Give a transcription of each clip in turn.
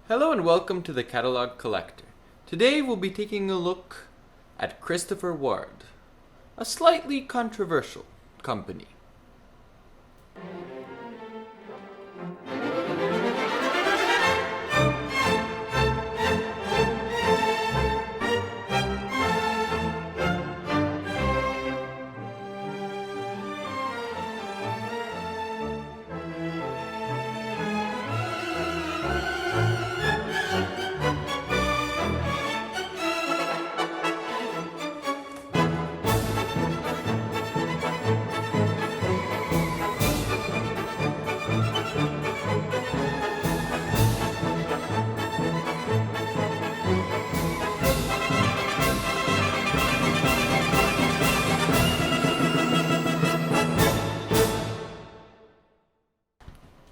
Hello and welcome to the Catalog Collector. Today we'll be taking a look at Christopher Ward, a slightly controversial company.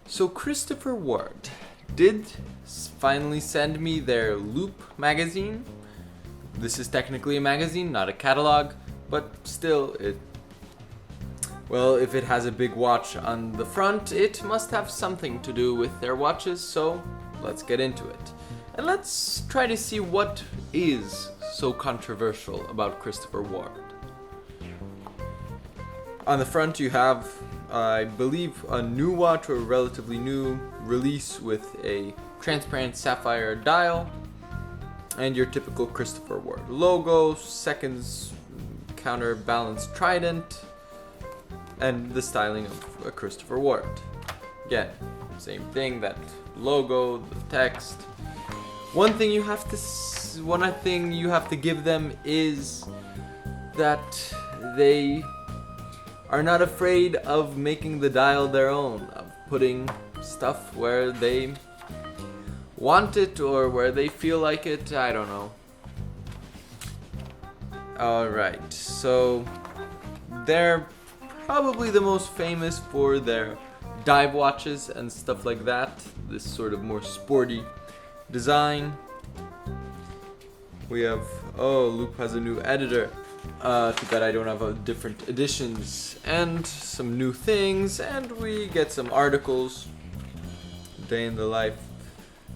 So Christopher Ward did finally send me their Loupe magazine. This is technically a magazine, not a catalog, but still if it has a big watch on the front, it must have something to do with their watches, so let's get into it. And let's try to see what is so controversial about Christopher Ward. On the front you have, I believe, a new watch, or a relatively new release with a transparent sapphire dial, and your typical Christopher Ward logo, seconds counterbalanced trident, and the styling of a Christopher Ward. Again, same thing, that logo, the text. One thing you have to give them is that they are not afraid of making the dial their own, of putting stuff where they want it or where they feel like it, I don't know. Alright, so they're probably the most famous for their dive watches and stuff like that, this sort of more sporty design. We have, Loupe has a new editor. Too bad I don't have different editions, and some new things, and we get some articles. Day in the life.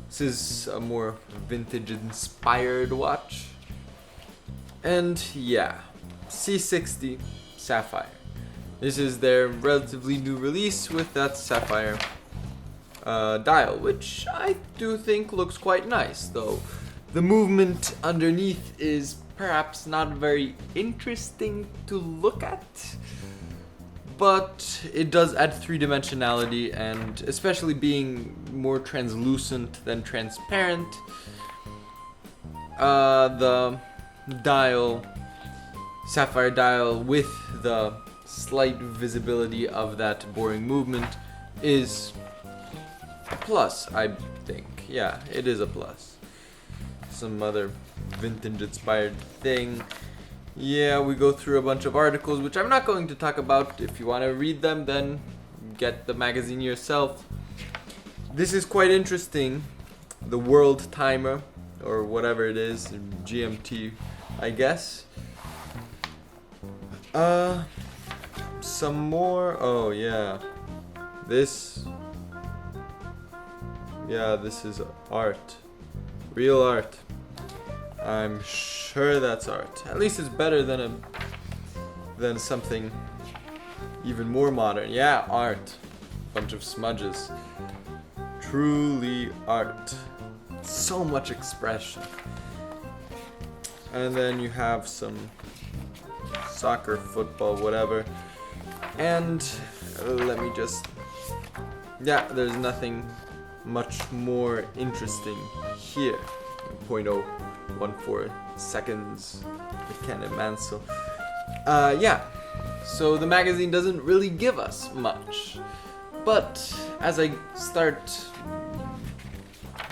This is a more vintage inspired watch. And yeah, C60 Sapphire. This is their relatively new release with that sapphire dial, which I do think looks quite nice, though the movement underneath is perhaps not very interesting to look at, but it does add three-dimensionality, and especially being more translucent than transparent, the dial, sapphire dial with the slight visibility of that boring movement is a plus, I think. Yeah, it is a plus. Some other vintage inspired thing. Yeah, we go through a bunch of articles, which I'm not going to talk about. If you want to read them, then get the magazine yourself. This is quite interesting. The world timer, or whatever it is, GMT, I guess. Some more. Oh yeah, this is art, real art. I'm sure that's art. At least it's better than something even more modern. Yeah, art. Bunch of smudges. Truly art. So much expression. And then you have some soccer, football, whatever. And there's nothing much more interesting here. 0.014 seconds with Canon Mansell. So the magazine doesn't really give us much, but as I start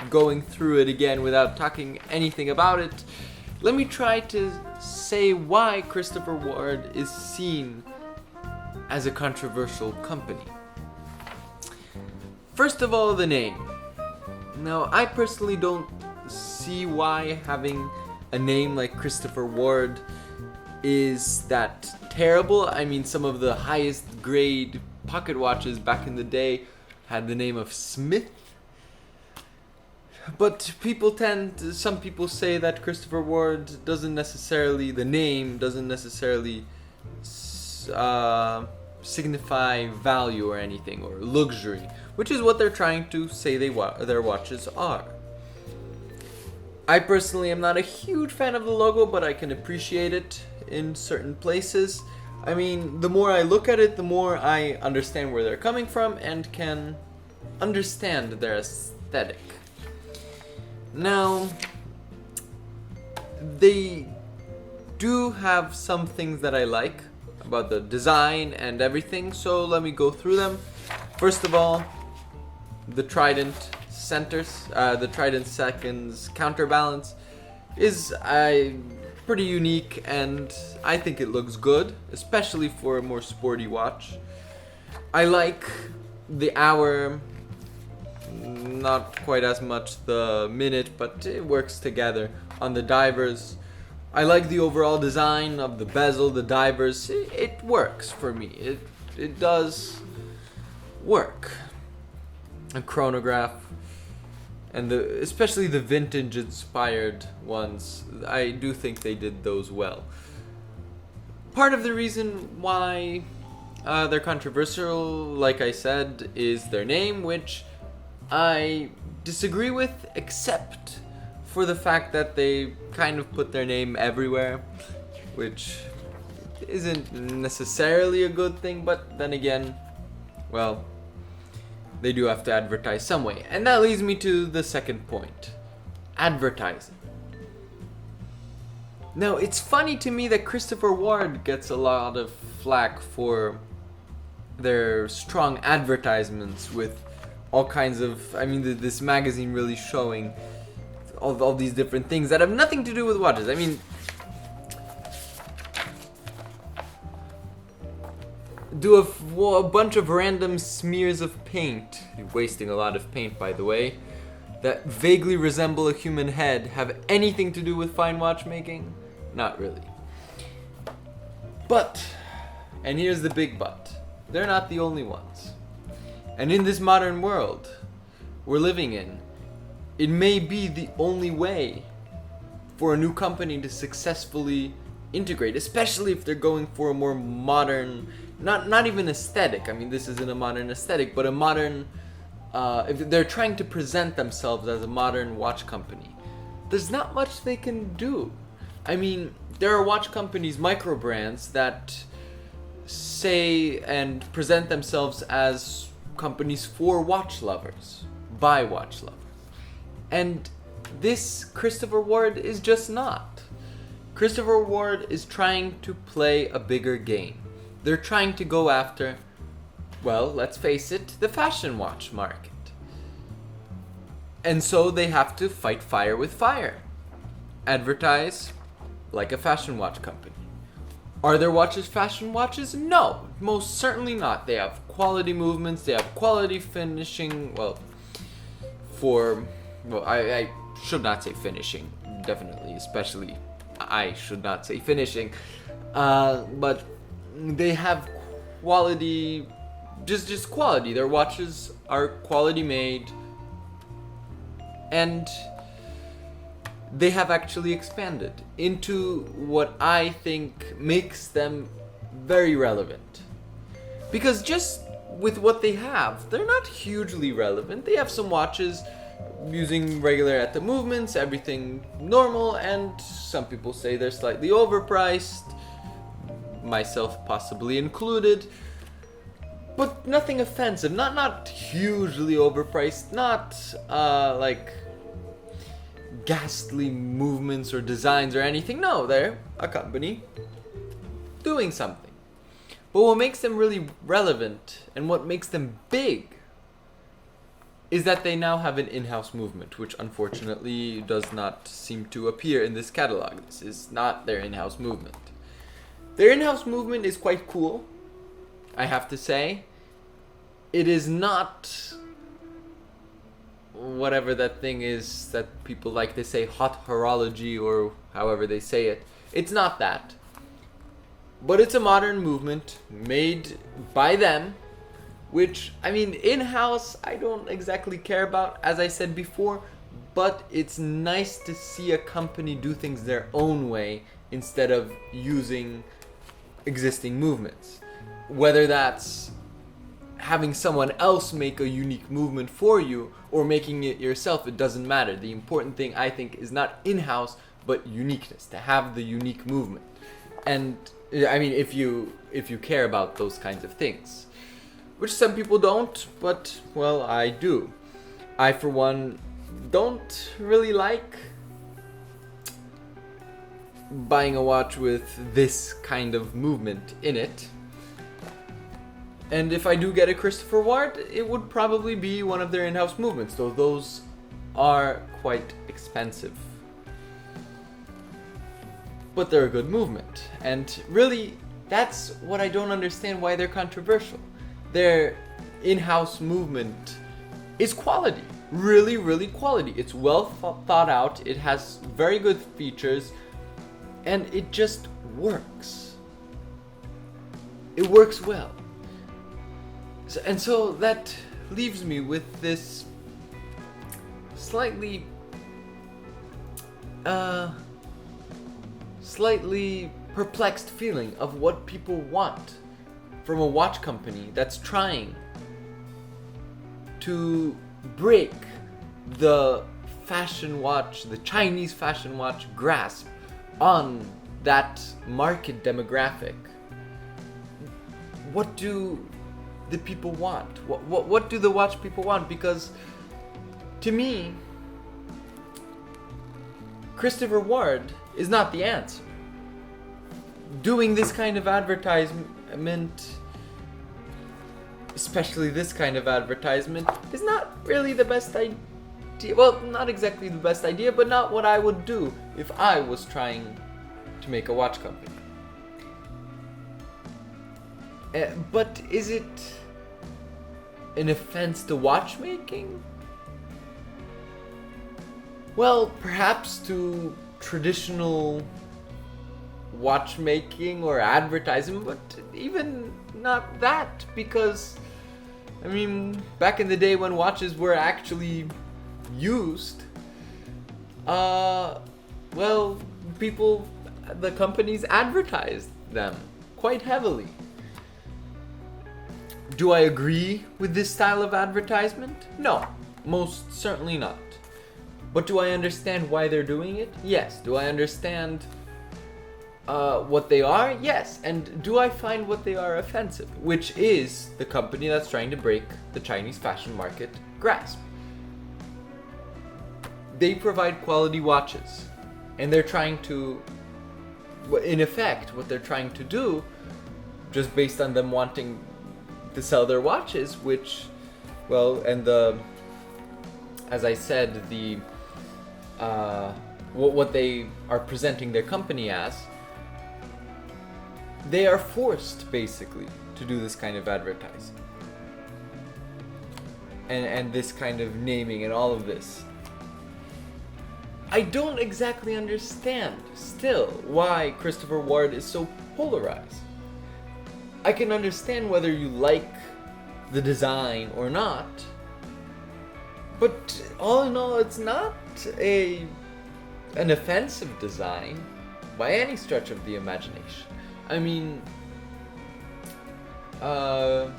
going through it again without talking anything about it, let me try to say why Christopher Ward is seen as a controversial company. First of all, the name. Now, I personally don't see why having a name like Christopher Ward is that terrible. I mean, some of the highest grade pocket watches back in the day had the name of Smith. But some people say that Christopher Ward the name doesn't necessarily signify value or anything, or luxury, which is what they're trying to say their watches are. I personally am not a huge fan of the logo, but I can appreciate it in certain places. I mean, the more I look at it, the more I understand where they're coming from and can understand their aesthetic. Now, they do have some things that I like about the design and everything, so let me go through them. First of all, the Trident seconds counterbalance is pretty unique, and I think it looks good, especially for a more sporty watch. I like the hour, not quite as much the minute, but it works together on the divers. I like the overall design of the bezel, the divers. It works for me. It does work. A chronograph, and especially the vintage inspired ones, I do think they did those well. Part of the reason why they're controversial, like I said, is their name, which I disagree with, except for the fact that they kind of put their name everywhere, which isn't necessarily a good thing, but then again, well, they do have to advertise some way. And that leads me to the second point. Advertising. Now, it's funny to me that Christopher Ward gets a lot of flack for their strong advertisements with all kinds of, this magazine really showing all these different things that have nothing to do with watches. I mean, do a bunch of random smears of paint, wasting a lot of paint by the way, that vaguely resemble a human head have anything to do with fine watchmaking? Not really. But, and here's the big but, they're not the only ones. And in this modern world we're living in, it may be the only way for a new company to successfully integrate, especially if they're going for a more modern, not even aesthetic. I mean, this isn't a modern aesthetic, but a modern, if they're trying to present themselves as a modern watch company, there's not much they can do. I mean, there are watch companies, micro brands, that say and present themselves as companies for watch lovers, by watch lovers. And this Christopher Ward is just not. Christopher Ward is trying to play a bigger game. They're trying to go after, well, let's face it, the fashion watch market. And so they have to fight fire with fire. Advertise like a fashion watch company. Are their watches fashion watches? No, most certainly not. They have quality movements, they have quality finishing, I should not say finishing, definitely, especially I should not say finishing, but they have quality, just quality. Their watches are quality made, and they have actually expanded into what I think makes them very relevant. Because just with what they have, they're not hugely relevant. They have some watches using regular at the movements, everything normal, and some people say they're slightly overpriced, myself possibly included, but nothing offensive, not hugely overpriced, not like ghastly movements or designs or anything. No, they're a company doing something. But what makes them really relevant and what makes them big is that they now have an in-house movement, which unfortunately does not seem to appear in this catalog. This is not their in-house movement. Their in-house movement is quite cool, I have to say. It is not whatever that thing is that people like to say, hot horology, or however they say it. It's not that. But it's a modern movement made by them, which, in-house I don't exactly care about, as I said before, but it's nice to see a company do things their own way instead of using existing movements. Whether that's having someone else make a unique movement for you or making it yourself, it doesn't matter. The important thing, I think, is not in-house, but uniqueness, to have the unique movement. And I mean, if you care about those kinds of things, which some people don't, but well, I do. I, for one, don't really like buying a watch with this kind of movement in it. And if I do get a Christopher Ward, it would probably be one of their in-house movements, though those are quite expensive. But they're a good movement. And really, that's what I don't understand why they're controversial. Their in-house movement is quality. Really, really quality. It's well thought out, it has very good features, and it just works. It works well. So that leaves me with this slightly perplexed feeling of what people want from a watch company that's trying to break the fashion watch, the Chinese fashion watch grasp on that market demographic. What do the people want? What do the watch people want? Because to me, Christopher Ward is not the answer. Doing this kind of advertisement, especially this kind of advertisement, is not really the best idea. Well, not exactly the best idea, but not what I would do if I was trying to make a watch company. But is it an offense to watchmaking? Well, perhaps to traditional watchmaking or advertising, but even not that, because I mean, back in the day when watches were actually used, well, the companies advertised them quite heavily. Do I agree with this style of advertisement? No, most certainly not. But do I understand why they're doing it? Yes. Do I understand what they are? Yes. And do I find what they are offensive? Which is the company that's trying to break the Chinese fashion market grasp. They provide quality watches, and they're trying to, in effect, what they're trying to do, just based on them wanting to sell their watches, which, well, and as I said, what they are presenting their company as, they are forced basically to do this kind of advertising and this kind of naming and all of this. I don't exactly understand still why Christopher Ward is so polarized. I can understand whether you like the design or not, but all in all, it's not an offensive design by any stretch of the imagination. I mean, there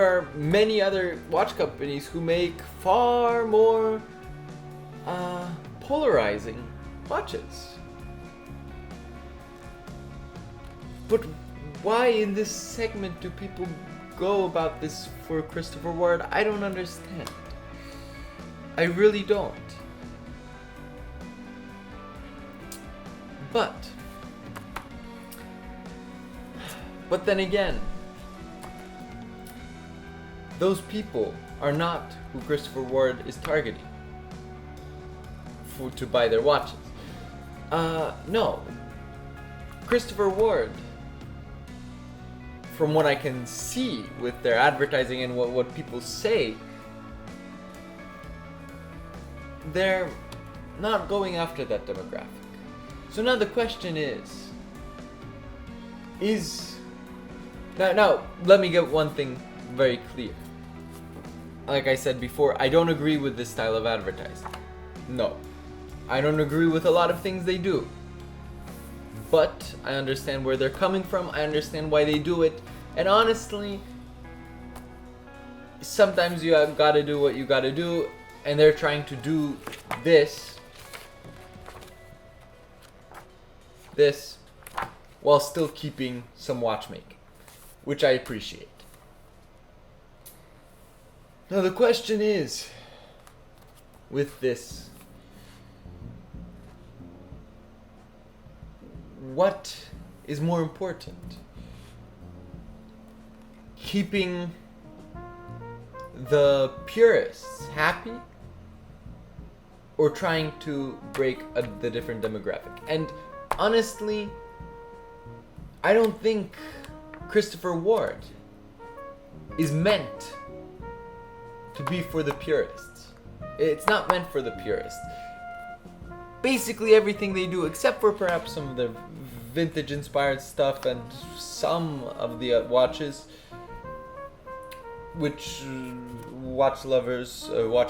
are many other watch companies who make far more polarizing watches. But why in this segment do people go about this for Christopher Ward? I don't understand. I really don't. But then again, those people are not who Christopher Ward is targeting to buy their watches. No. Christopher Ward, from what I can see with their advertising and what people say, they're not going after that demographic. So now the question is now let me get one thing very clear. like I said before, I don't agree with this style of advertising. No. I don't agree with a lot of things they do. But I understand where they're coming from, I understand why they do it, and honestly, sometimes you have gotta do what you gotta do, and they're trying to do this, while still keeping some watchmaking, which I appreciate. Now the question is, with this, what is more important? Keeping the purists happy, or trying to break the different demographic? And honestly, I don't think Christopher Ward is meant to be for the purists. It's not meant for the purists. Basically everything they do, except for perhaps some of the vintage inspired stuff and some of the watches, which watch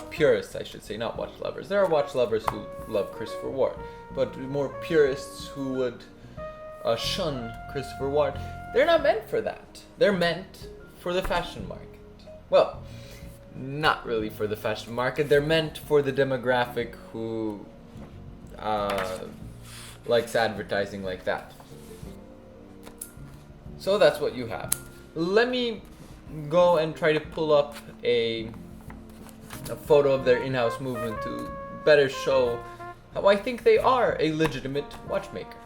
purists, I should say, not watch lovers. There are watch lovers who love Christopher Ward, but more purists who would shun Christopher Ward. They're not meant for that. They're meant for the fashion market. Well, not really for the fashion market. They're meant for the demographic who likes advertising like that. So that's what you have. Let me go and try to pull up a photo of their in-house movement to better show how I think they are a legitimate watchmaker.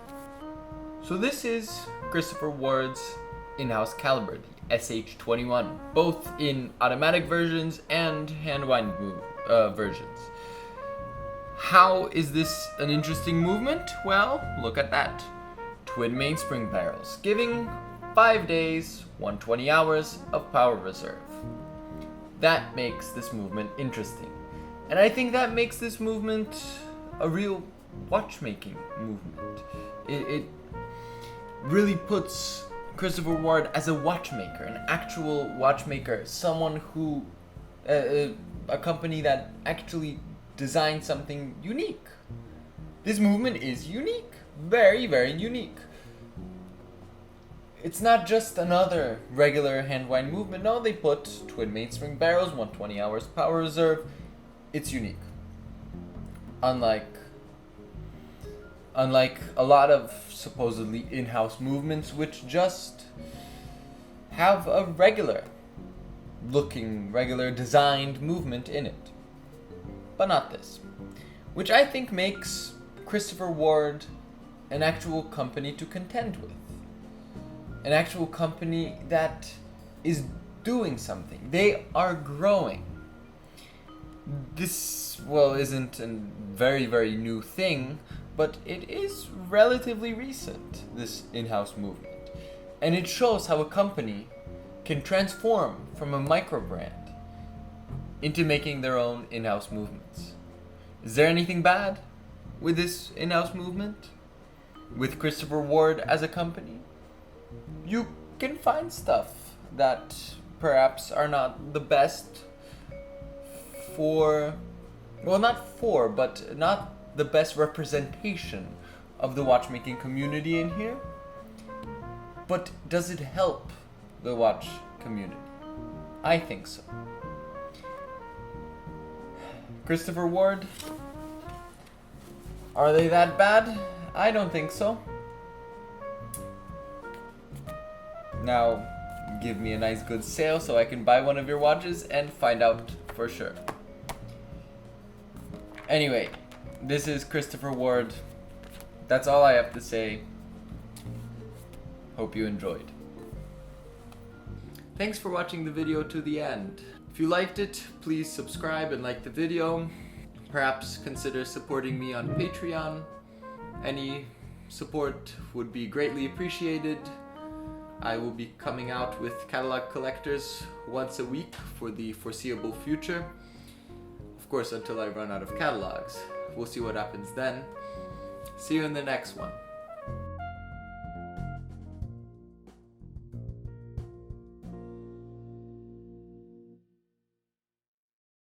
So this is Christopher Ward's in-house caliber, the SH21, both in automatic versions and hand-wind versions. How is this an interesting movement? Well, look at that. Twin mainspring barrels, giving 5 days, 120 hours of power reserve. That makes this movement interesting. And I think that makes this movement a real watchmaking movement. It really puts Christopher Ward as a watchmaker, an actual watchmaker, someone who, a company that actually designed something unique. This movement is unique, very, very unique. It's not just another regular hand-wind movement. No, they put twin mainspring barrels, 120 hours power reserve. It's unique. Unlike a lot of supposedly in-house movements which just have a regular designed movement in it. But not this. Which I think makes Christopher Ward an actual company to contend with. An actual company that is doing something. They are growing. This, well, isn't a very, very new thing, but it is relatively recent, this in-house movement. And it shows how a company can transform from a micro brand into making their own in-house movements. Is there anything bad with this in-house movement? With Christopher Ward as a company? You can find stuff that perhaps are not the best but not the best representation of the watchmaking community in here. But does it help the watch community? I think so. Christopher Ward, are they that bad? I don't think so. Now, give me a nice good sale so I can buy one of your watches and find out for sure. Anyway, this is Christopher Ward. That's all I have to say. Hope you enjoyed. Thanks for watching the video to the end. If you liked it, please subscribe and like the video. Perhaps consider supporting me on Patreon. Any support would be greatly appreciated. I will be coming out with catalog collectors once a week for the foreseeable future. Of course, until I run out of catalogs. We'll see what happens then. See you in the next one.